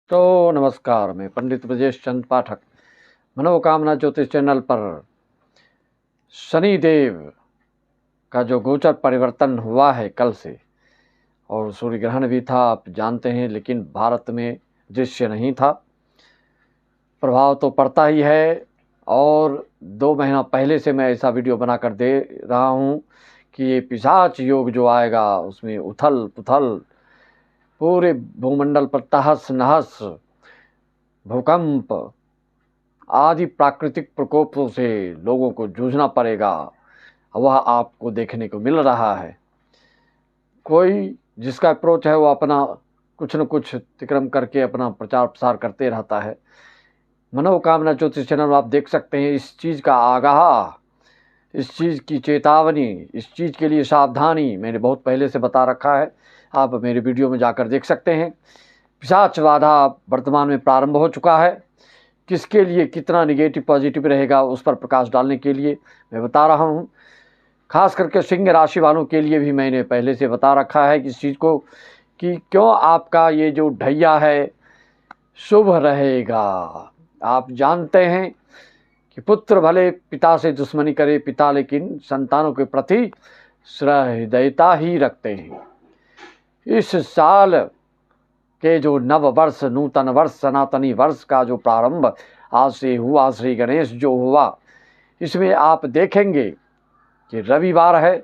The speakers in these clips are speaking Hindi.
तो नमस्कार, मैं पंडित ब्रजेश चंद पाठक मनोकामना ज्योतिष चैनल पर शनिदेव का जो गोचर परिवर्तन हुआ है कल से, और सूर्य ग्रहण भी था आप जानते हैं, लेकिन भारत में दृश्य नहीं था। प्रभाव तो पड़ता ही है, और 2 महीना पहले से मैं ऐसा वीडियो बनाकर दे रहा हूँ कि ये पिशाच योग जो आएगा उसमें उथल पुथल, पूरे भूमंडल पर तहस नहस, भूकंप आदि प्राकृतिक प्रकोपों से लोगों को जूझना पड़ेगा। वह आपको देखने को मिल रहा है। कोई जिसका अप्रोच है वो अपना कुछ न कुछ अतिक्रम करके अपना प्रचार प्रसार करते रहता है। मनोकामना ज्योतिष चैनल आप देख सकते हैं, इस चीज़ का आगाह, इस चीज़ की चेतावनी, इस चीज़ के लिए सावधानी मैंने बहुत पहले से बता रखा है। आप मेरे वीडियो में जाकर देख सकते हैं। पिशाच बाधा वर्तमान में प्रारंभ हो चुका है। किसके लिए कितना निगेटिव पॉजिटिव रहेगा उस पर प्रकाश डालने के लिए मैं बता रहा हूँ। खास करके सिंह राशि वालों के लिए भी मैंने पहले से बता रखा है कि इस चीज़ को कि क्यों आपका ये जो ढैया है शुभ रहेगा। आप जानते हैं कि पुत्र भले पिता से दुश्मनी करे, पिता लेकिन संतानों के प्रति सहृदयता ही रखते हैं। इस साल के जो नव वर्ष, नूतन वर्ष, सनातनी वर्ष का जो प्रारंभ आज से हुआ, श्री गणेश जो हुआ, इसमें आप देखेंगे कि रविवार है।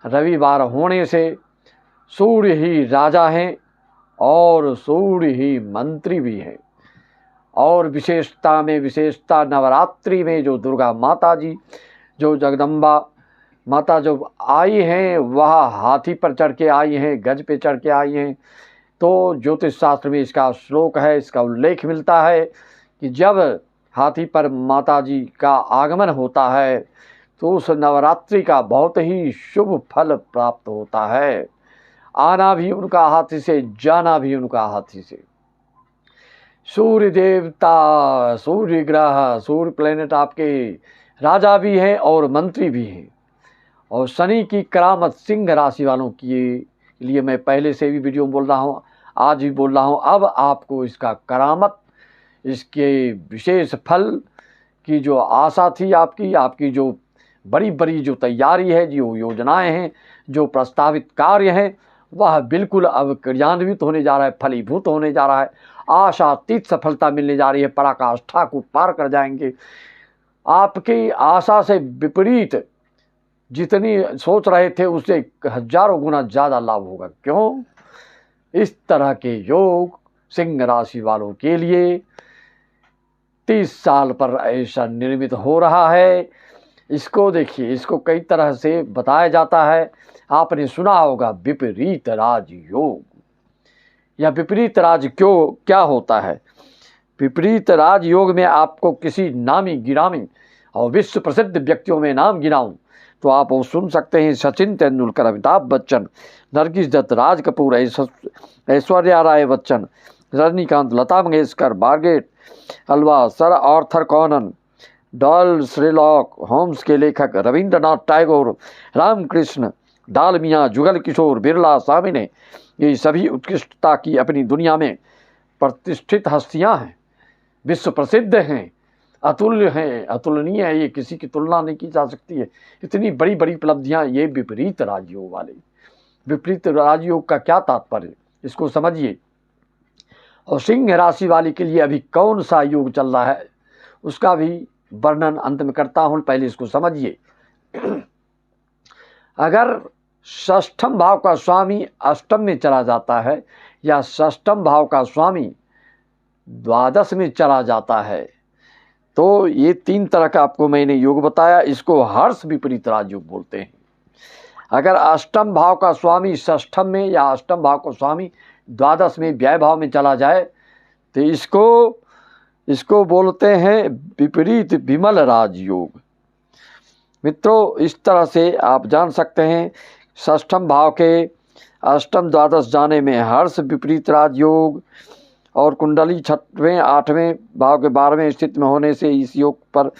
रविवार होने से सूर्य ही राजा हैं और सूर्य ही मंत्री भी हैं। और विशेषता में विशेषता, नवरात्रि में जो दुर्गा माता जी, जो जगदम्बा माता जो आई हैं, वह हाथी पर चढ़ के आई हैं, गज पे चढ़ के आई हैं। तो ज्योतिष शास्त्र में इसका श्लोक है, इसका उल्लेख मिलता है कि जब हाथी पर माता जी का आगमन होता है तो उस नवरात्रि का बहुत ही शुभ फल प्राप्त होता है। आना भी उनका हाथी से, जाना भी उनका हाथी से। सूर्य देवता, सूर्य ग्रह, सूर्य प्लेनेट आपके राजा भी हैं और मंत्री भी हैं। और शनि की करामत सिंह राशि वालों के लिए मैं पहले से भी वीडियो में बोल रहा हूँ, आज भी बोल रहा हूँ। अब आपको इसका करामत, इसके विशेष फल की जो आशा थी आपकी जो बड़ी बड़ी जो तैयारी है, जो योजनाएं हैं, जो प्रस्तावित कार्य हैं, वह बिल्कुल अब क्रियान्वित होने जा रहा है, फलीभूत होने जा रहा है। आशातीत सफलता मिलने जा रही है, पराकाष्ठा को पार कर जाएंगे। आपकी आशा से विपरीत जितनी सोच रहे थे उससे हजारों गुना ज़्यादा लाभ होगा। क्यों? इस तरह के योग सिंह राशि वालों के लिए 30 साल पर ऐसा निर्मित हो रहा है। इसको देखिए, इसको कई तरह से बताया जाता है। आपने सुना होगा विपरीत राजयोग। यह विपरीत राज क्या होता है? विपरीत राजयोग में आपको किसी नामी गिरामी और विश्व प्रसिद्ध व्यक्तियों में नाम गिनाऊं तो आप वो सुन सकते हैं। Sachin Tendulkar, Amitabh Bachchan, Nargis Dutt, Raj Kapoor, Aishwarya Rai Bachchan, Rajinikanth, Lata Mangeshkar, Margaret Alva, sir Arthur Conan, Doyle Sherlock Holmes के लेखक रविंद्रनाथ टैगोर, रामकृष्ण, डालमिया, जुगल किशोर, बिरला, सामिने, ये सभी उत्कृष्टता की अपनी दुनिया में प्रतिष्ठित हस्तियां हैं, विश्व प्रसिद्ध हैं, अतुल्य हैं, अतुलनीय है। ये किसी की तुलना नहीं की जा सकती है। इतनी बड़ी बड़ी उपलब्धियां ये विपरीत राजयोग वाले। विपरीत राजयोग का क्या तात्पर्य, इसको समझिए। और सिंह राशि वाले के लिए अभी कौन सा योग चल रहा है उसका भी वर्णन अंत में करता हूं, पहले इसको समझिए। अगर षष्ठम भाव का स्वामी अष्टम में चला जाता है या षष्ठम भाव का स्वामी द्वादश में चला जाता है, तो ये 3 तरह का आपको मैंने योग बताया। इसको हर्ष विपरीत राजयोग बोलते हैं। अगर अष्टम भाव का स्वामी षष्ठम में या अष्टम भाव का स्वामी द्वादश में, व्यय भाव में चला जाए, तो इसको बोलते हैं विपरीत विमल राजयोग। मित्रों, इस तरह से आप जान सकते हैं षष्ठम भाव के अष्टम द्वादश जाने में हर्ष विपरीत राजयोग, और कुंडली 6वें 8वें भाव के 12वें स्थिति में होने से इस योग पर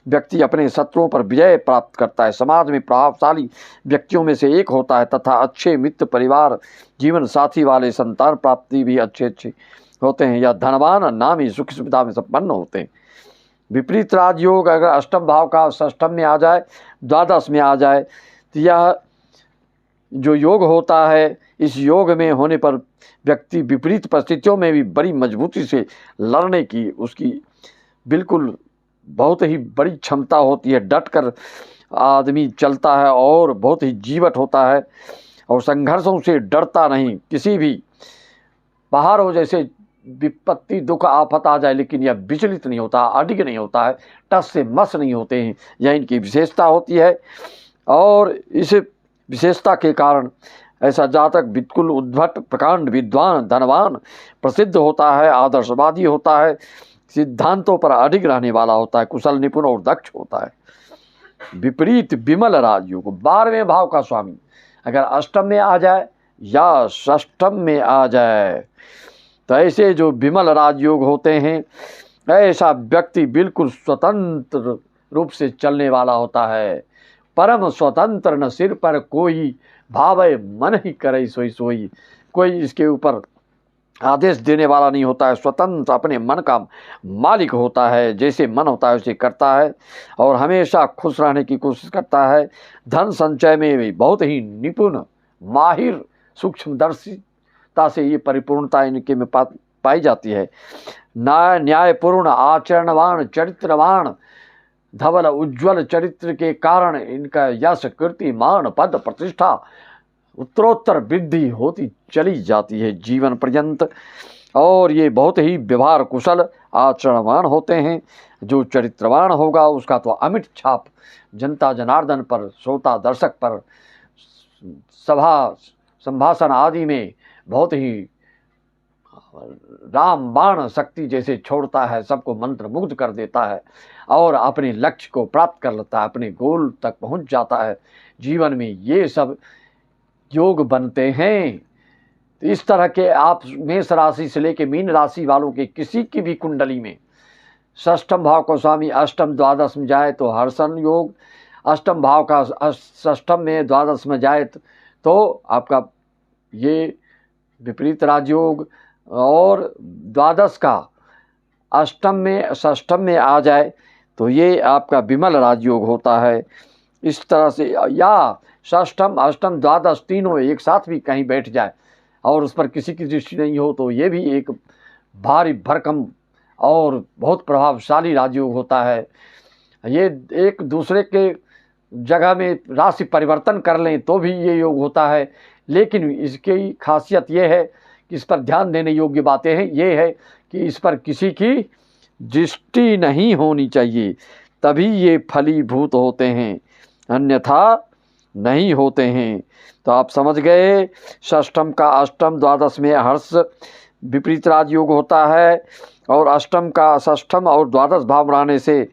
व्यक्ति अपने शत्रुओं पर विजय प्राप्त करता है, समाज में प्रभावशाली व्यक्तियों में से एक होता है, तथा अच्छे मित्र, परिवार, जीवन साथी वाले, संतान प्राप्ति भी अच्छे होते हैं या धनवान नामी सुख सुविधा में संपन्न होते हैं। विपरीत राजयोग अगर अष्टम भाव का षष्ठम में आ जाए, द्वादश में आ जाए, तो यह जो योग होता है, इस योग में होने पर व्यक्ति विपरीत परिस्थितियों में भी बड़ी मजबूती से लड़ने की उसकी बिल्कुल बहुत ही बड़ी क्षमता होती है। डट कर आदमी चलता है और बहुत ही जीवट होता है और संघर्षों से डरता नहीं। किसी भी पहाड़ों जैसे विपत्ति दुख आफत आ जाए लेकिन यह विचलित नहीं होता, अडिग नहीं होता है, टस से मस नहीं होते हैं। यह इनकी विशेषता होती है और इस विशेषता के कारण ऐसा जातक बिल्कुल उद्भट प्रकांड विद्वान धनवान प्रसिद्ध होता है, आदर्शवादी होता है, सिद्धांतों पर अडिग रहने वाला होता है, कुशल निपुण और दक्ष होता है। विपरीत विमल राजयोग 12वें भाव का स्वामी अगर अष्टम में आ जाए या षष्ठम में आ जाए तो ऐसे जो विमल राजयोग होते हैं, ऐसा व्यक्ति बिल्कुल स्वतंत्र रूप से चलने वाला होता है। परम स्वतंत्र, न सिर पर कोई भावे मन ही करे सोई सोई। कोई इसके ऊपर आदेश देने वाला नहीं होता है, स्वतंत्र अपने मन का मालिक होता है, जैसे मन होता है उसे करता है और हमेशा खुश रहने की कोशिश करता है। धन संचय में भी बहुत ही निपुण, माहिर, सूक्ष्मदर्शिता से ये परिपूर्णता इनके में पाई जाती है। न्यायपूर्ण, आचरणवान, चरित्रवान, धवल उज्ज्वल चरित्र के कारण इनका यश, कीर्ति, मान, पद, प्रतिष्ठा उत्तरोत्तर वृद्धि होती चली जाती है जीवन पर्यंत। और ये बहुत ही व्यवहार कुशल, आचरणवान होते हैं। जो चरित्रवान होगा उसका तो अमिट छाप जनता जनार्दन पर, श्रोता दर्शक पर, सभा संभाषण आदि में बहुत ही राम बाण शक्ति जैसे छोड़ता है, सबको मंत्र मुग्ध कर देता है और अपने लक्ष्य को प्राप्त कर लेता है, अपने गोल तक पहुंच जाता है। जीवन में ये सब योग बनते हैं। तो इस तरह के आप मेष राशि से लेकर मीन राशि वालों के किसी की भी कुंडली में षष्ठम भाव को स्वामी अष्टम द्वादश में जाए तो हर्षण योग, अष्टम भाव का षष्ठम में द्वादश में जाए तो आपका ये विपरीत राजयोग, और द्वादश का अष्टम में षष्ठम में आ जाए तो ये आपका विमल राजयोग होता है। इस तरह से या षष्ठम अष्टम द्वादश तीनों एक साथ भी कहीं बैठ जाए और उस पर किसी की दृष्टि नहीं हो तो ये भी एक भारी भरकम और बहुत प्रभावशाली राजयोग होता है। ये एक दूसरे के जगह में राशि परिवर्तन कर लें तो भी ये योग होता है, लेकिन इसकी खासियत ये है कि इस पर ध्यान देने योग्य बातें हैं। ये है कि इस पर किसी की दृष्टि नहीं होनी चाहिए, तभी ये फलीभूत होते हैं, अन्यथा नहीं होते हैं। तो आप समझ गए, षष्ठम का अष्टम द्वादश में हर्ष विपरीत राजयोग होता है और अष्टम का षष्ठम और द्वादश भाव रहने से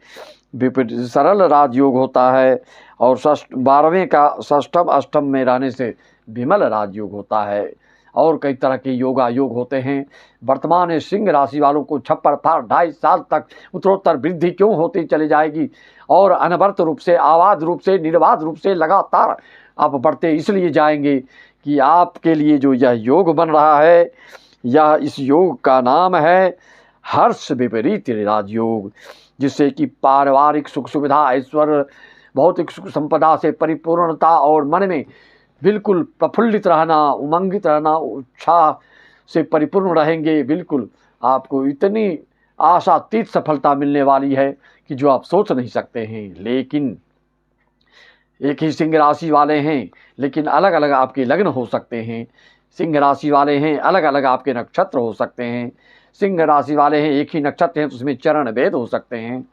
विपरीत सरल राजयोग होता है और 12वें का षष्ठम अष्टम में रहने से विमल राजयोग होता है। और कई तरह के योगा योग होते हैं। वर्तमान सिंह राशि वालों को छप्पर फाड़ 2.5 साल तक उत्तरोत्तर वृद्धि क्यों होती चली जाएगी और अनवरत रूप से, आवाज रूप से, निर्बाध रूप से लगातार आप बढ़ते इसलिए जाएंगे कि आपके लिए जो यह योग बन रहा है, यह इस योग का नाम है हर्ष विपरीत राजयोग, जिससे कि पारिवारिक सुख सुविधा, ऐश्वर्य, भौतिक सुख संपदा से परिपूर्णता और मन में बिल्कुल प्रफुल्लित रहना, उमंगित रहना, उत्साह से परिपूर्ण रहेंगे। बिल्कुल आपको इतनी आशातीत सफलता मिलने वाली है कि जो आप सोच नहीं सकते हैं। लेकिन एक ही सिंह राशि वाले हैं लेकिन अलग अलग आपके लग्न हो सकते हैं। सिंह राशि वाले हैं, अलग अलग आपके नक्षत्र हो सकते हैं। सिंह राशि वाले हैं, एक ही नक्षत्र हैं तो उसमें चरण भेद हो सकते हैं।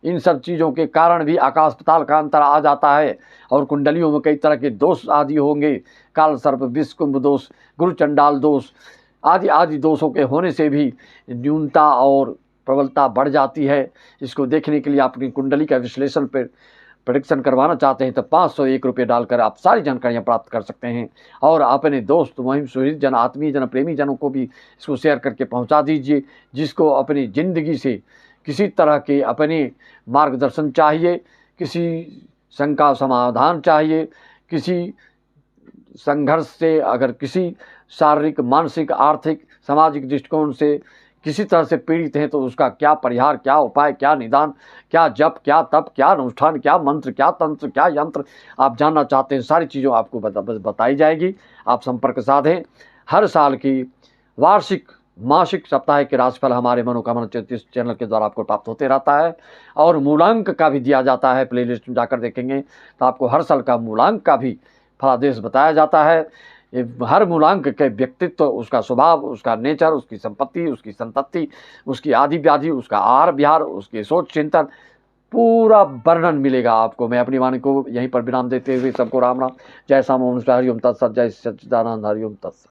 इन सब चीज़ों के कारण भी आकाश पाताल का अंतर आ जाता है और कुंडलियों में कई तरह के दोष आदि होंगे। काल सर्प, विष कुंभ दोष, गुरु चंडाल दोष आदि आदि दोषों के होने से भी न्यूनता और प्रबलता बढ़ जाती है। इसको देखने के लिए आप अपनी कुंडली का विश्लेषण पर प्रेडिक्शन करवाना चाहते हैं तो 501 रुपये डालकर आप सारी जानकारियाँ प्राप्त कर सकते हैं। और अपने दोस्त, मुहिम, सुहृद जन, आत्मीय जन, प्रेमी जनों को भी इसको शेयर करके पहुँचा दीजिए, जिसको अपनी ज़िंदगी से किसी तरह के अपने मार्गदर्शन चाहिए, किसी शंका समाधान चाहिए, किसी संघर्ष से अगर किसी शारीरिक, मानसिक, आर्थिक सामाजिक दृष्टिकोण से किसी तरह से पीड़ित हैं तो उसका क्या परिहार, क्या उपाय, क्या निदान, क्या जप, क्या तप, क्या अनुष्ठान, क्या मंत्र, क्या तंत्र, क्या यंत्र आप जानना चाहते हैं, सारी चीज़ों आपको बताई जाएगी। आप संपर्क साधें। हर साल की वार्षिक, मासिक, साप्ताहिक के राशिफल हमारे मनोकामना ज्योतिष चैनल के द्वारा आपको प्राप्त होते रहता है और मूलांक का भी दिया जाता है। प्लेलिस्ट में जाकर देखेंगे तो आपको हर साल का मूलांक का भी फलादेश बताया जाता है। हर मूलांक के व्यक्तित्व, उसका स्वभाव, उसका नेचर, उसकी संपत्ति, उसकी संतति, उसकी आदि व्याधि, उसका आहार विहार, उसकी सोच चिंतन, पूरा वर्णन मिलेगा आपको। मैं अपनी वाणी को यहीं पर विराम देते हुए सबको राम राम। जय श्याम ओम हरिओम तत्सत। जय सच्चिदानंद हरिओम तत्सत।